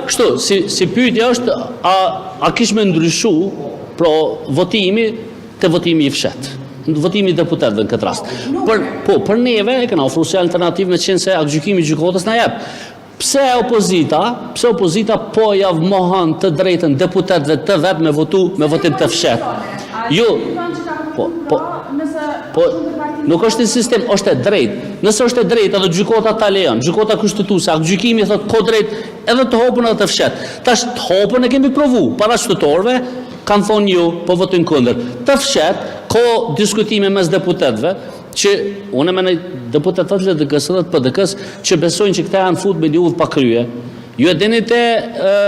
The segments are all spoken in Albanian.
Kështu, si pyetja është, a kish me ndryshu pro votimi të votimi i fshet, votimi i deputetëve në këtë rast. Për neve e kena ofruar si alternativë në qenë se gjykimi i gjykatës na jep. Pse opozita po javmohan të drejtën deputetëve të vet me votim të fshet? Jo. Nuk është një sistem, është e drejtë. Nëse është e drejtë, edhe gjykata ta lejon, gjykata kushtetuese, gjykimi thotë ko drejt edhe të hopën edhe të fshet. Tash të hopën e kemi provu, para shtetërorëve kanë thonë jo, po votojnë kundër. Të fshet, ko diskutime mes deputetëve, që unë e menoj deputetët e LDK-s dhe të PDK-s që besojnë që këta janë fut me një udhë pa krye. Ju e dini te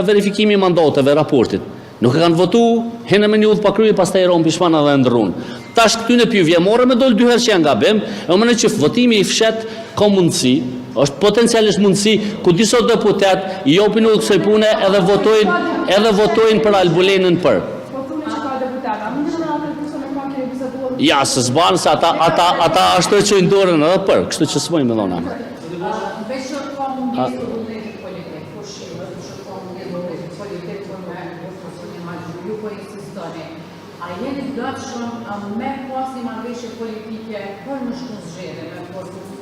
verifikimi i mandateve, raportit. Nuk e kanë votu, hene me një udhë pa krye, pastaj e rompi shpana dhe ndrrun. Tash këty në pyetje morë me dol dy herë që janë gabim, e menoj që votimi i fshet ka mundësi, është potencialisht mundësi ku disa deputet i japin udhë kësaj pune edhe votojnë për Albulenën për. Ja, se zbanë, se ata ashtu e qojnë dorën edhe për, kështu që s'mojnë me dhona. A jeni gatshëm me pas një marrëveshje politike për në shkëndzgjedhje,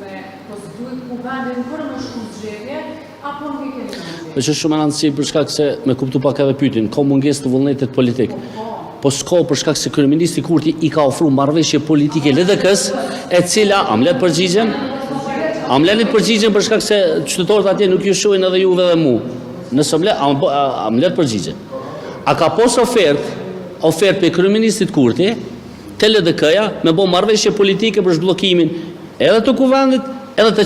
me pozitiv kuvendin për në shkëndzgjedhje, apo nuk i keni marrëveshje? Është shumë e rëndësishme për shkak se me kuptu pak edhe pyetjen, ka mungesë të vullnetit politik. Po s'ka për shkak se kryeministri Kurti i ka ofruar marrëveshje politike LDK-s, e cila amlet përgjigjen. Amlet përgjigjen për shkak se qytetarët atje nuk ju shohin edhe juve dhe mu. Nëse amlet përgjigjen. A ka pas ofertë për kryeministrit Kurti te LDK-ja me bë marrëveshje politike për zhbllokimin edhe të kuvendit edhe të